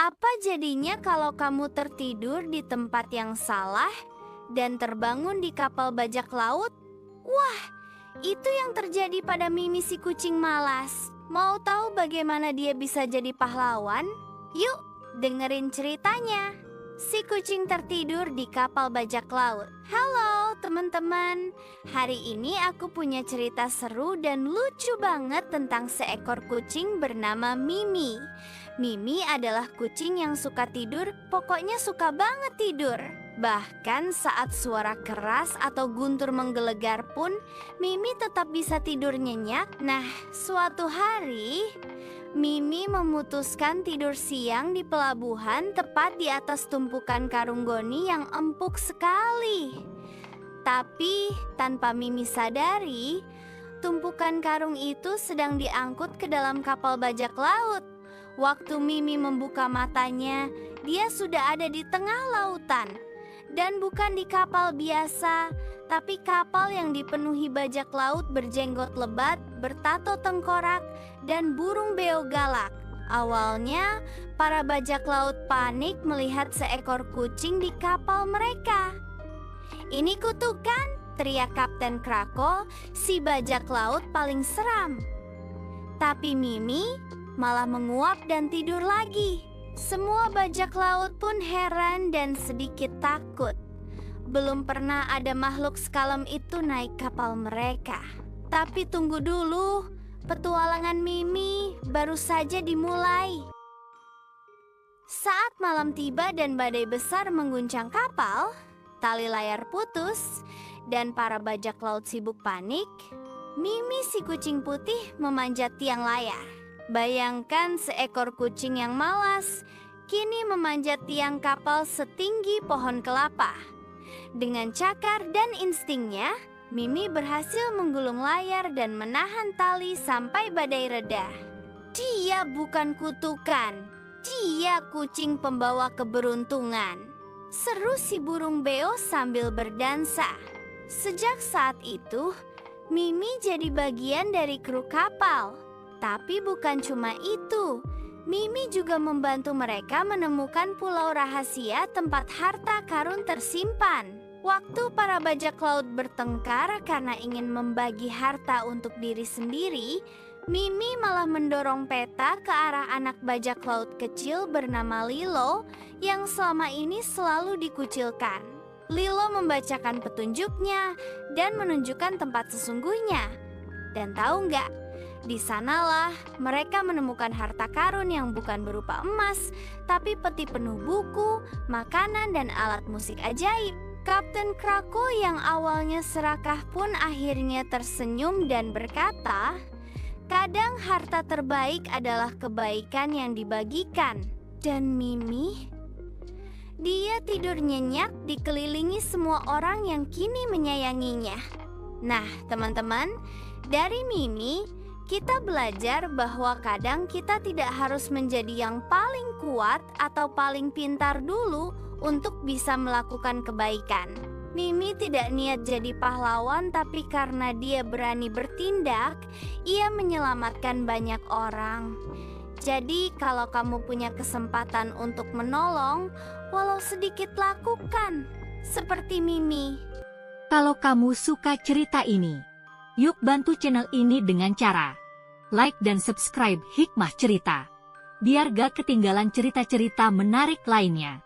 Apa jadinya kalau kamu tertidur di tempat yang salah dan terbangun di kapal bajak laut? Wah, itu yang terjadi pada Mimi si kucing malas. Mau tahu bagaimana dia bisa jadi pahlawan? Yuk, dengerin ceritanya. Si kucing tertidur di kapal bajak laut. Halo teman-teman, hari ini aku punya cerita seru dan lucu banget tentang seekor kucing bernama Mimi. Mimi adalah kucing yang suka tidur, pokoknya suka banget tidur. Bahkan saat suara keras atau guntur menggelegar pun, Mimi tetap bisa tidur nyenyak. Nah, suatu hari Mimi memutuskan tidur siang di pelabuhan tepat di atas tumpukan karung goni yang empuk sekali. Tapi tanpa Mimi sadari, tumpukan karung itu sedang diangkut ke dalam kapal bajak laut. Waktu Mimi membuka matanya, dia sudah ada di tengah lautan. Dan bukan di kapal biasa, tapi kapal yang dipenuhi bajak laut berjenggot lebat, bertato tengkorak, dan burung beo galak. Awalnya, para bajak laut panik melihat seekor kucing di kapal mereka. "Ini kutukan," teriak Kapten Krako, si bajak laut paling seram. Tapi Mimi malah menguap dan tidur lagi. Semua bajak laut pun heran dan sedikit takut. Belum pernah ada makhluk sekalem itu naik kapal mereka. Tapi tunggu dulu, petualangan Mimi baru saja dimulai. Saat malam tiba dan badai besar mengguncang kapal, tali layar putus, dan para bajak laut sibuk panik, Mimi si kucing putih memanjat tiang layar. Bayangkan seekor kucing yang malas kini memanjat tiang kapal setinggi pohon kelapa. Dengan cakar dan instingnya, Mimi berhasil menggulung layar dan menahan tali sampai badai reda. Dia bukan kutukan, dia kucing pembawa keberuntungan, seru si burung beo sambil berdansa. Sejak saat itu, Mimi jadi bagian dari kru kapal. Tapi bukan cuma itu, Mimi juga membantu mereka menemukan pulau rahasia tempat harta karun tersimpan. Waktu para bajak laut bertengkar karena ingin membagi harta untuk diri sendiri, Mimi malah mendorong peta ke arah anak bajak laut kecil bernama Lilo yang selama ini selalu dikucilkan. Lilo membacakan petunjuknya dan menunjukkan tempat sesungguhnya. Dan tahu nggak? Di sanalah mereka menemukan harta karun yang bukan berupa emas, tapi peti penuh buku, makanan, dan alat musik ajaib. Kapten Krako yang awalnya serakah pun akhirnya tersenyum dan berkata, "Kadang harta terbaik adalah kebaikan yang dibagikan." Dan Mimi? Dia tidur nyenyak dikelilingi semua orang yang kini menyayanginya. Nah, teman-teman, dari Mimi, kita belajar bahwa kadang kita tidak harus menjadi yang paling kuat atau paling pintar dulu untuk bisa melakukan kebaikan. Mimi tidak niat jadi pahlawan, tapi karena dia berani bertindak, ia menyelamatkan banyak orang. Jadi kalau kamu punya kesempatan untuk menolong, walau sedikit lakukan, seperti Mimi. Kalau kamu suka cerita ini, yuk bantu channel ini dengan cara like dan subscribe Hikmah Cerita, biar gak ketinggalan cerita-cerita menarik lainnya.